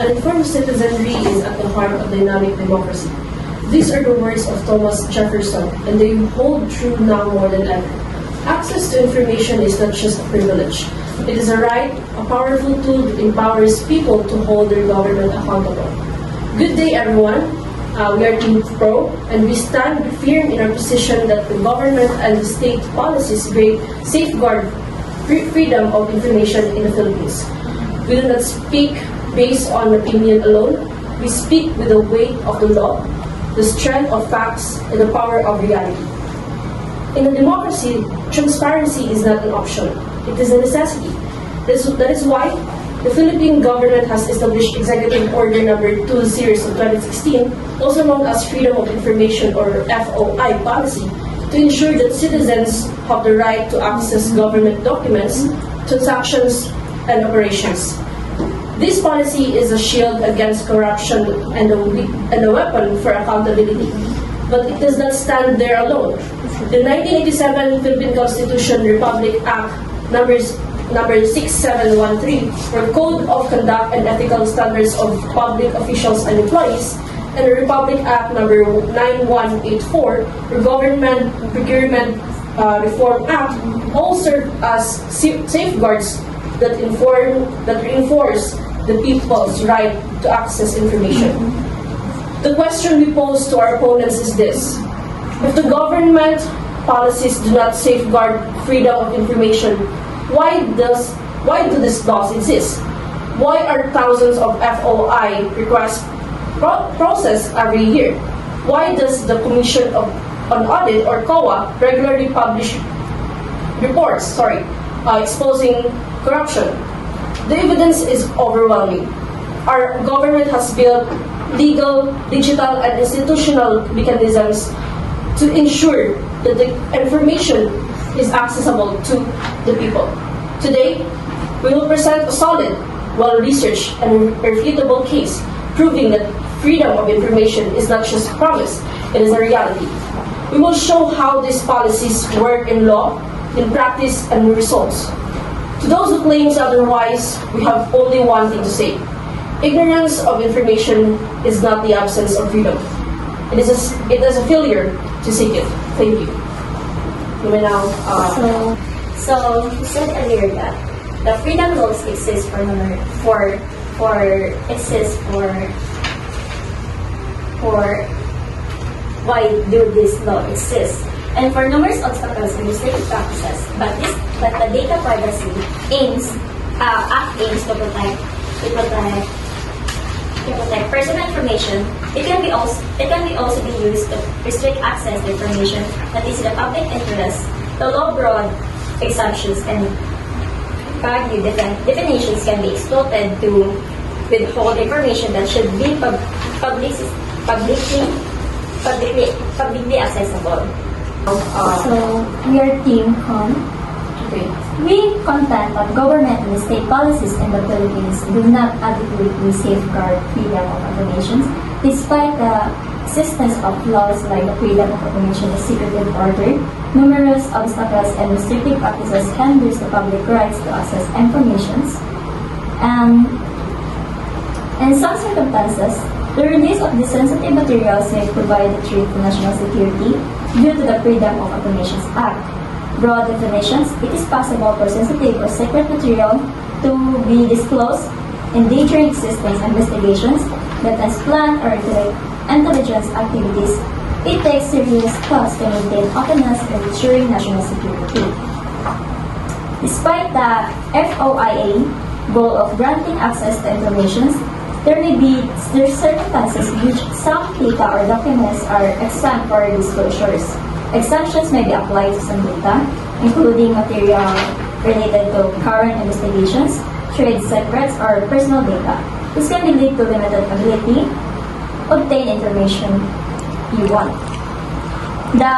An informed citizenry is at the heart of dynamic democracy. These are the words of Thomas Jefferson, and they hold true now more than ever. Access to information is not just a privilege. It is a right, a powerful tool that empowers people to hold their government accountable. Good day, everyone. We are Team Pro, and we stand firm in our position that the government and the state policies safeguard freedom of information in the Philippines. We do not speak based on opinion alone. We speak with the weight of the law, the strength of facts, and the power of reality. In a democracy, transparency is not an option. It is a necessity. That is why the Philippine government has established Executive Order Number 2 Series of 2016, also known as Freedom of Information or FOI policy, to ensure that citizens have the right to access government documents, transactions, and operations. This policy is a shield against corruption and a weapon for accountability. But it does not stand there alone. The 1987 Philippine Constitution Republic Act number 6713, or Code of Conduct and Ethical Standards of Public Officials and Employees, and the Republic Act number 9184, or Government Procurement Reform Act, all serve as safeguards that reinforce the people's right to access information. The question we pose to our opponents is this: if the government policies do not safeguard freedom of information, why do these laws exist? Why are thousands of FOI requests processed every year? Why does the Commission on Audit, or COA, regularly publish reports exposing corruption? The evidence is overwhelming. Our government has built legal, digital, and institutional mechanisms to ensure that the information is accessible to the people. Today, we will present a solid, well-researched, and irrefutable case proving that freedom of information is not just a promise, it is a reality. We will show how these policies work in law, in practice, and in results. To those who claim otherwise, we have only one thing to say: ignorance of information is not the absence of freedom. It is a failure to seek it. Thank you. You may now. So you said earlier that the freedom laws exist for why do this law exist? And for numerous obstacles and restrictive practices, but the data privacy act aims to protect personal information. It can also be used to restrict access to information that is in the public interest. The law broad exemptions and vague definitions can be exploited to withhold information that should be publicly accessible. So, we are Team Con. Okay. We contend that government and state policies in the Philippines do not adequately safeguard freedom of information, despite the existence of laws like the Freedom of Information Executive Order. Numerous obstacles and restrictive practices hinders the public rights to access information. In some circumstances, the release of these sensitive materials may provide a threat to national security due to the Freedom of Information Act. Broad definitions: it is possible for sensitive or secret material to be disclosed, endangering existence investigations that has planned or intelligence activities. It takes serious steps to maintain openness and ensuring national security. Despite the FOIA goal of granting access to information, there may be circumstances in which some data or documents are exempt for disclosures. Exemptions may be applied to some data, including material related to current investigations, trade secrets, or personal data. This can lead to limited ability to obtain information you want. The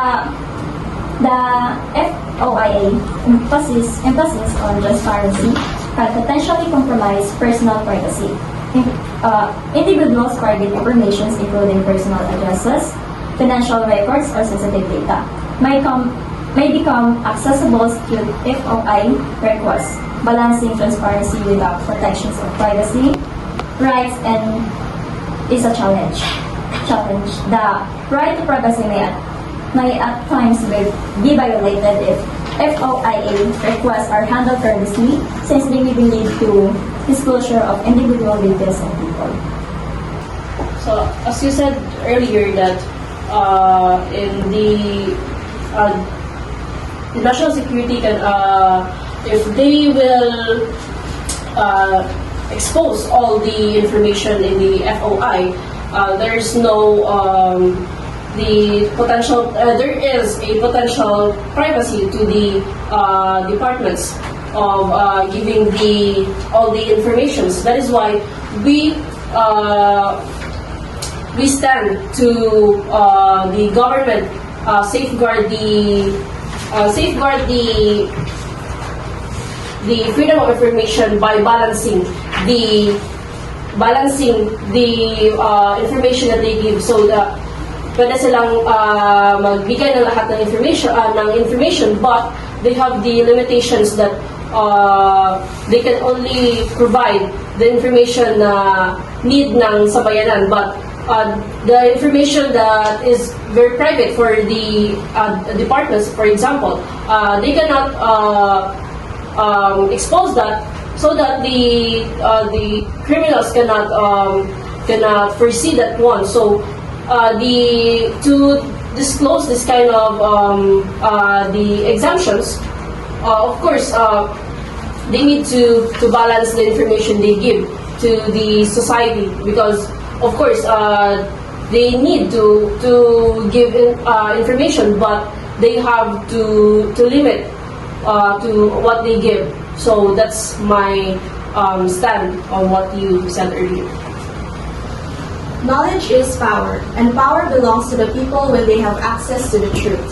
FOIA emphasis on transparency can potentially compromise personal privacy. Individuals' private information, including personal addresses, financial records, or sensitive data, may become accessible through FOI requests, balancing transparency without protections of privacy. rights and is a challenge. The right to privacy may at times be violated if FOIA requests are handled carelessly, since they may lead to disclosure of individual details of people. So, as you said earlier, that in the national security can, if they will expose all the information in the FOI, there's no the potential. There is a potential privacy to the departments of giving all the informations. That is why we stand to the government safeguard the freedom of information by balancing the information that they give, so that pwede silang magbigay ng lahat ng information, but they have the limitations that they can only provide the information na need ng sabayanan, but the information that is very private for the departments, for example, they cannot expose that, so that the criminals cannot foresee that one. So to disclose this kind of the exemptions, of course, they need to balance the information they give to the society, because of course they need to give information, but they have to limit to what they give. So that's my stand on what you said earlier. Knowledge is power, and power belongs to the people when they have access to the truth.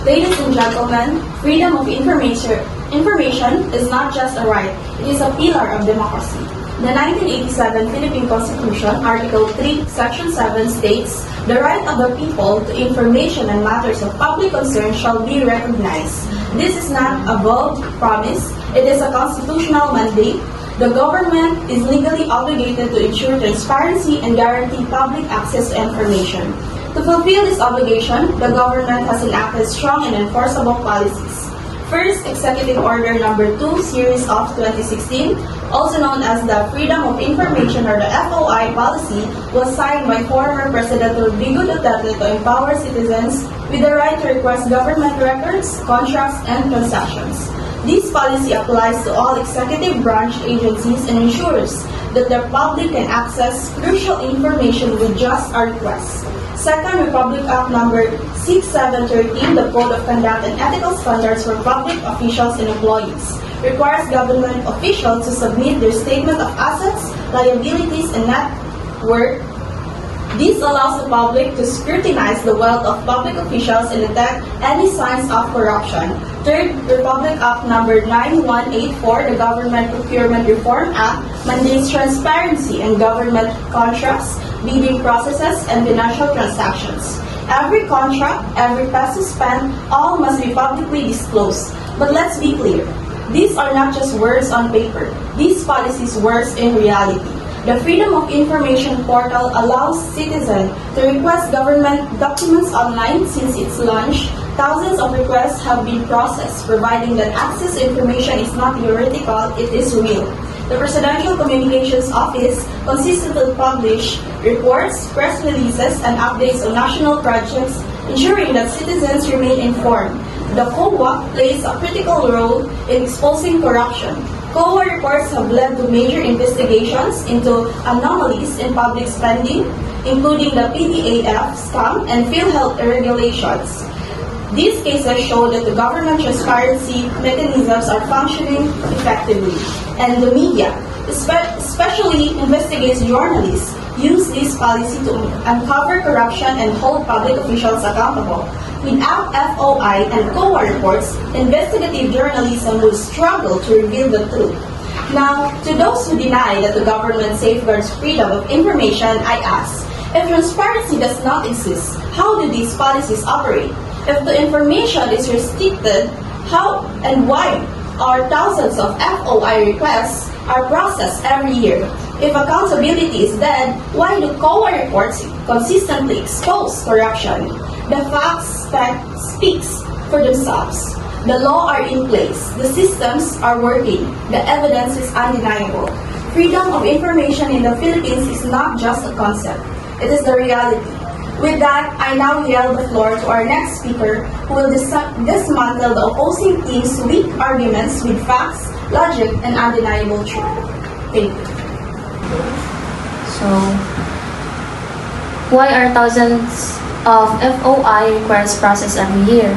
Ladies and gentlemen, freedom of information is not just a right, it is a pillar of democracy. The 1987 Philippine Constitution, Article 3, Section 7 states, "The right of the people to information and matters of public concern shall be recognized." This is not a bold promise, it is a constitutional mandate. The government is legally obligated to ensure transparency and guarantee public access to information. To fulfill this obligation, the government has enacted strong and enforceable policies. First, Executive Order Number 2, Series of 2016, also known as the Freedom of Information or the FOI policy, was signed by former President Rodrigo Duterte to empower citizens with the right to request government records, contracts, and transactions. This policy applies to all executive branch agencies and ensures that the public can access crucial information with just a request. Second, Republic Act Number 6713, the Code of Conduct and Ethical Standards for Public Officials and Employees, requires government officials to submit their statement of assets, liabilities, and net worth. This allows the public to scrutinize the wealth of public officials and detect any signs of corruption. Third, Republic Act Number 9184, the Government Procurement Reform Act, mandates transparency in government contracts, bidding processes, and financial transactions. Every contract, every peso spent, all must be publicly disclosed. But let's be clear, these are not just words on paper. These policies work in reality. The Freedom of Information portal allows citizens to request government documents online. Since its launch, thousands of requests have been processed, providing that access to information is not theoretical, it is real. The Presidential Communications Office consistently publishes reports, press releases, and updates on national projects, ensuring that citizens remain informed. The COA plays a critical role in exposing corruption. COA reports have led to major investigations into anomalies in public spending, including the PDAF scam and PhilHealth irregulations. These cases show that the government transparency mechanisms are functioning effectively, and the media, especially investigative journalists, use this policy to uncover corruption and hold public officials accountable. Without FOI and COA reports, investigative journalism will struggle to reveal the truth. Now, to those who deny that the government safeguards freedom of information, I ask, if transparency does not exist, how do these policies operate? If the information is restricted, how and why are thousands of FOI requests are processed every year. If accountability is dead, why do COA reports consistently expose corruption? The facts speaks for themselves. The law are in place. The systems are working. The evidence is undeniable. Freedom of information in the Philippines is not just a concept. It is the reality. With that, I now yield the floor to our next speaker, who will dismantle the opposing team's weak arguments with facts, logic, and undeniable truth. Thank you. So, why are thousands of FOI requests processed every year?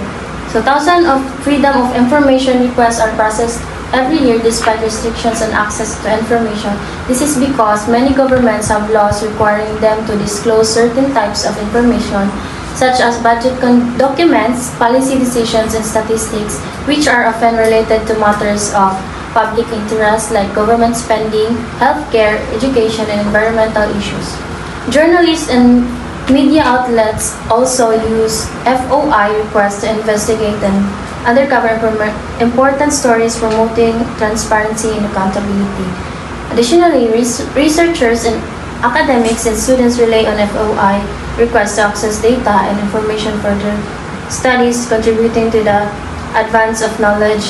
So, thousands of freedom of information requests are processed every year despite restrictions on access to information. This is because many governments have laws requiring them to disclose certain types of information, such as budget documents, policy decisions, and statistics, which are often related to matters of public interest like government spending, healthcare, education, and environmental issues. Journalists and media outlets also use FOI requests to investigate and undercover important stories promoting transparency and accountability. Additionally, researchers and academics and students rely on FOI requests to access data and information for their studies, contributing to the advance of knowledge.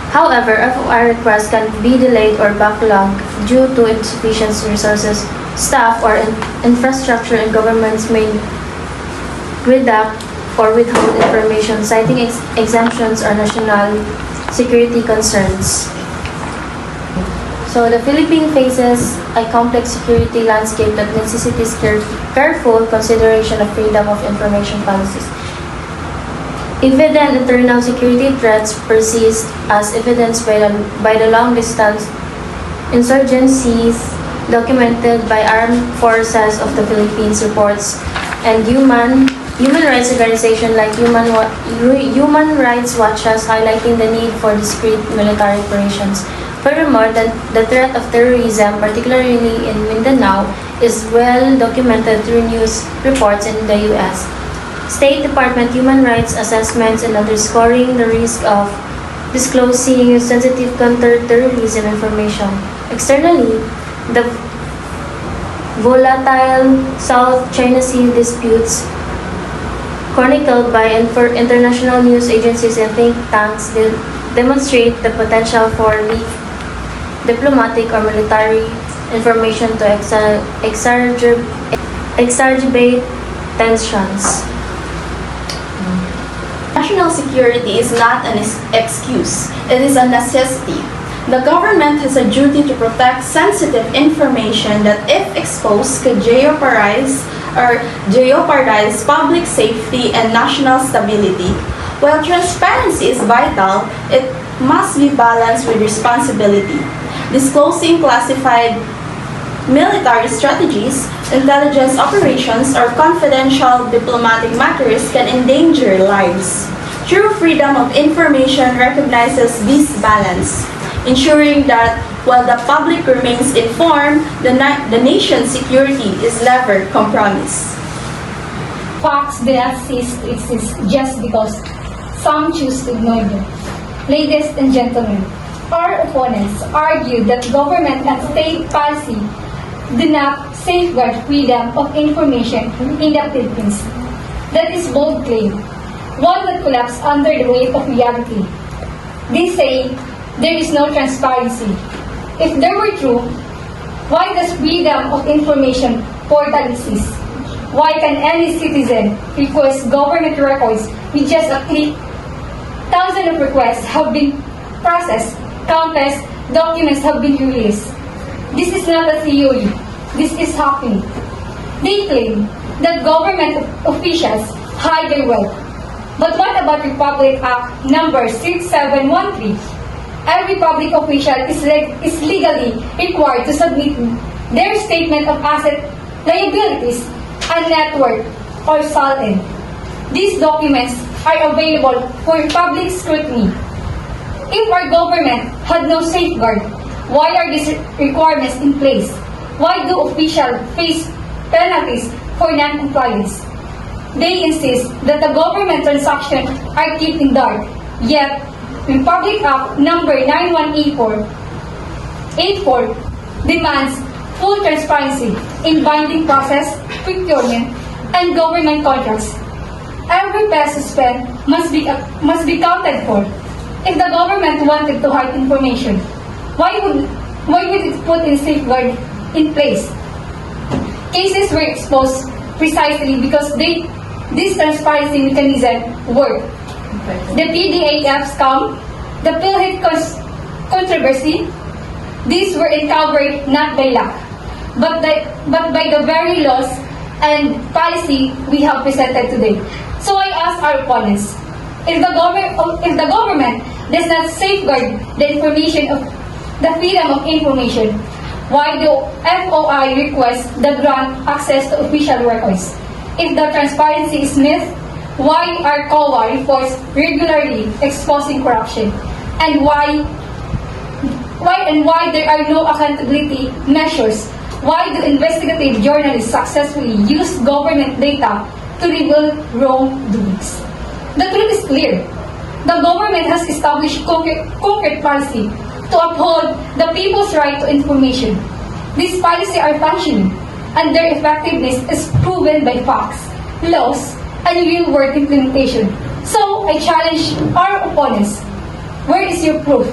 However, FOI requests can be delayed or backlogged due to insufficient resources, staff, or infrastructure, and governments may redact or withhold information, citing exemptions or national security concerns. So, the Philippines faces a complex security landscape that necessitates careful consideration of freedom of information policies. Evident internal security threats persist, as evidenced by the long-distance insurgencies documented by armed forces of the Philippines, reports and human rights organizations like Human Rights Watch has highlighting the need for discrete military operations. Furthermore, the threat of terrorism, particularly in Mindanao, is well documented through news reports in the U.S. State Department human rights assessments and underscoring the risk of disclosing sensitive counter-terrorism information. Externally, the volatile South China Sea disputes chronicled by international news agencies and think tanks demonstrate the potential for leaked diplomatic or military information to exacerbate tensions. National security is not an excuse, it is a necessity. The government has a duty to protect sensitive information that, if exposed, could jeopardize public safety and national stability. While transparency is vital, it must be balanced with responsibility. Disclosing classified military strategies, intelligence operations, or confidential diplomatic matters can endanger lives. True freedom of information recognizes this balance, ensuring that while the public remains informed, the nation's security is never compromised. Facts do not cease to exist just because some choose to ignore them. Ladies and gentlemen, our opponents argue that government and state policy do not safeguard freedom of information in the Philippines. That is bold claim, one that collapses under the weight of reality. They say there is no transparency. If there were true, why does freedom of information portal exist? Why can any citizen request government records with just a click? Thousands of requests have been processed, countless documents have been released. This is not a theory. This is happening. They claim that government officials hide their wealth. But what about Republic Act number 6713? Every public official is legally required to submit their statement of asset, liabilities, and net worth, or SALN. These documents are available for public scrutiny. If our government had no safeguard, why are these requirements in place? Why do officials face penalties for non-compliance? They insist that the government transactions are kept in dark, yet in Public Act number 9184, 84 demands full transparency in binding process, procurement, and government contracts. Every peso spent must be counted for. If the government wanted to hide information, why would it put in safeguard in place? Cases were exposed precisely because this transparency mechanism worked. The PDAF scam, the PhilHealth controversy, these were uncovered not by luck, but by the very laws and policy we have presented today. So I ask our opponents, if the government does not safeguard the information of the freedom of information, why do FOI request the grant access to official records? If the transparency is myth, why are COA reports regularly exposing corruption? And why there are no accountability measures? Why do investigative journalists successfully use government data to reveal wrongdoings? The truth is clear. The government has established concrete policy to uphold the people's right to information. These policies are functioning, and their effectiveness is proven by facts, laws, and real-world implementation. So, I challenge our opponents. Where is your proof?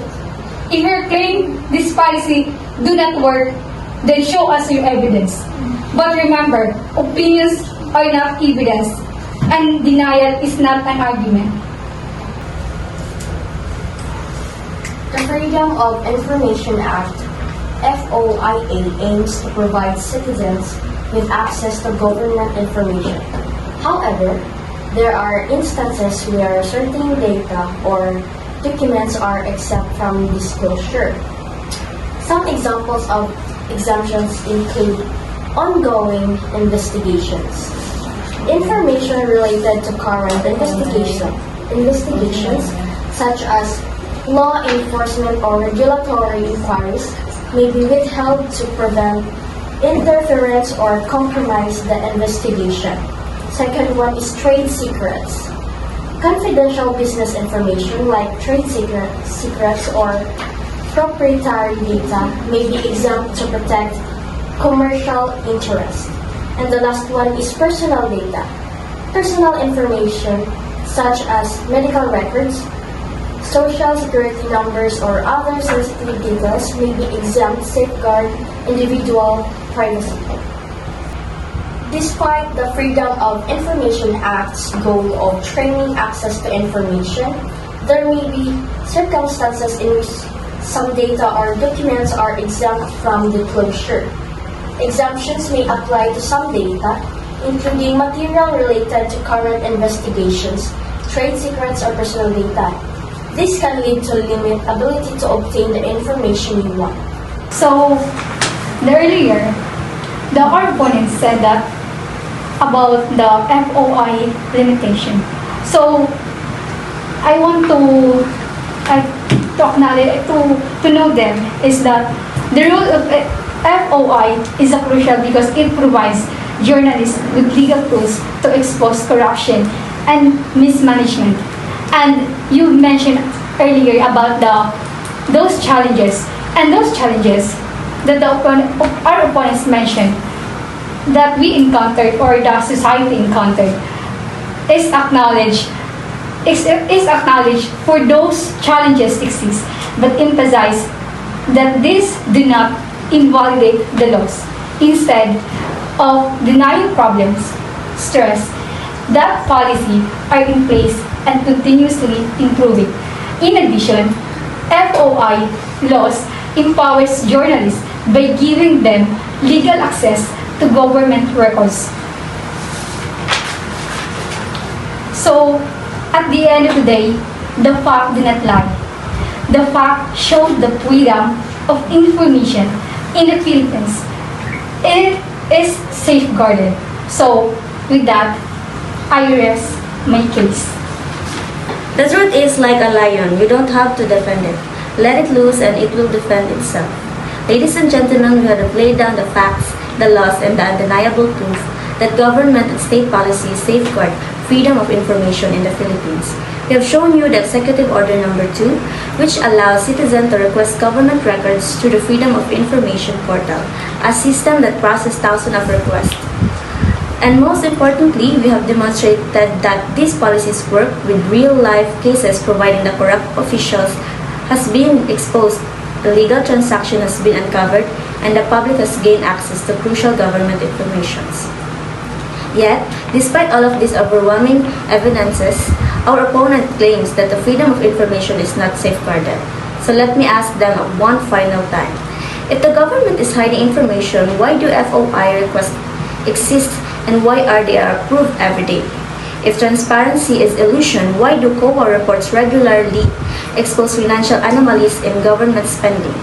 If you claim this policy do not work, then show us your evidence. But remember, opinions are not evidence, and denial is not an argument. The Freedom of Information Act, FOIA, aims to provide citizens with access to government information. However, there are instances where certain data or documents are exempt from disclosure. Some examples of exemptions include ongoing investigations, information related to current investigations such as law enforcement or regulatory inquiries may be withheld to prevent interference or compromise the investigation. Second one is trade secrets. Confidential business information like trade secrets or proprietary data may be exempt to protect commercial interests. And the last one is personal data. Personal information such as medical records, social security numbers, or other sensitive details may be exempt to safeguard individual privacy. Despite the Freedom of Information Act's goal of training access to information, there may be circumstances in which some data or documents are exempt from disclosure. Exemptions may apply to some data, including material related to current investigations, trade secrets, or personal data. This can lead to limit ability to obtain the information you want. So, earlier, our opponent said that about the FOI limitation. So, I want to acknowledge, to know them is that the rule of FOI is crucial because it provides journalists with legal tools to expose corruption and mismanagement. And you mentioned earlier about those challenges that our opponents mentioned that we encountered or the society encountered is acknowledged for those challenges exist, but emphasize that these do not invalidate the laws. Instead of denying problems, stress that policy are in place and continuously improving. In addition, FOI laws empowers journalists by giving them legal access to government records. So, at the end of the day, the fact did not lie. The fact showed the freedom of information in the Philippines. It is safeguarded. So, with that, I rest my case. The truth is like a lion. We don't have to defend it. Let it loose and it will defend itself. Ladies and gentlemen, we have laid down the facts, the laws, and the undeniable proof that government and state policies safeguard freedom of information in the Philippines. We have shown you the Executive Order Number 2, which allows citizens to request government records through the Freedom of Information portal, a system that processes thousands of requests. And most importantly, we have demonstrated that these policies work with real-life cases, providing the corrupt officials has been exposed, illegal transaction has been uncovered, and the public has gained access to crucial government informations. Yet, despite all of these overwhelming evidences, our opponent claims that the freedom of information is not safeguarded. So let me ask them one final time. If the government is hiding information, why do FOI requests exist and why are they approved every day? If transparency is illusion, why do COA reports regularly expose financial anomalies in government spending?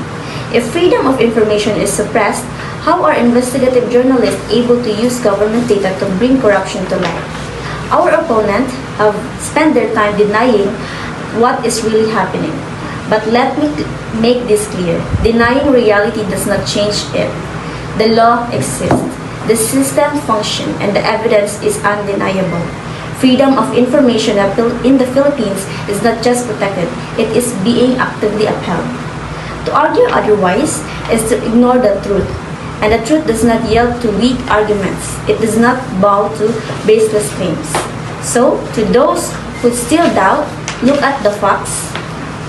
If freedom of information is suppressed, how are investigative journalists able to use government data to bring corruption to light? Our opponents have spent their time denying what is really happening. But let me make this clear. Denying reality does not change it. The law exists. The system functions and the evidence is undeniable. Freedom of information in the Philippines is not just protected, it is being actively upheld. To argue otherwise is to ignore the truth, and the truth does not yield to weak arguments. It does not bow to baseless claims. So, to those who still doubt, look at the facts,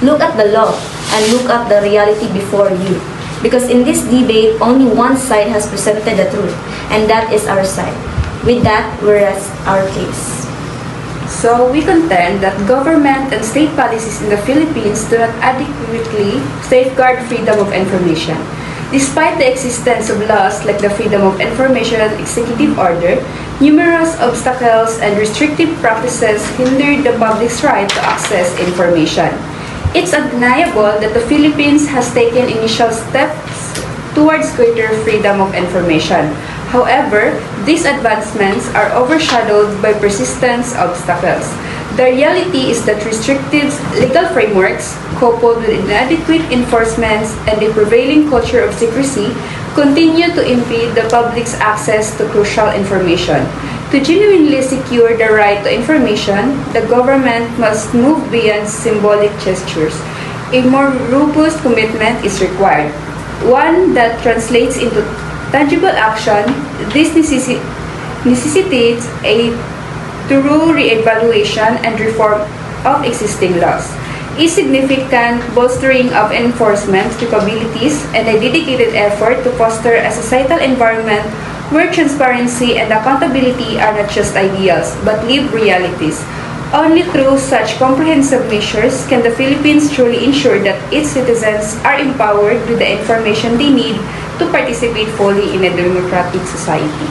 look at the law, and look at the reality before you. Because in this debate, only one side has presented the truth, and that is our side. With that, we rest our case. So, we contend that government and state policies in the Philippines do not adequately safeguard freedom of information. Despite the existence of laws like the Freedom of Information Executive Order, numerous obstacles and restrictive practices hinder the public's right to access information. It's undeniable that the Philippines has taken initial steps towards greater freedom of information. However, these advancements are overshadowed by persistent obstacles. The reality is that restrictive legal frameworks, coupled with inadequate enforcement and the prevailing culture of secrecy, continue to impede the public's access to crucial information. To genuinely secure the right to information, the government must move beyond symbolic gestures. A more robust commitment is required, one that translates into tangible action. This necessitates a thorough re-evaluation and reform of existing laws, a significant bolstering of enforcement capabilities, and a dedicated effort to foster a societal environment where transparency and accountability are not just ideals, but lived realities. Only through such comprehensive measures can the Philippines truly ensure that its citizens are empowered with the information they need to participate fully in a democratic society.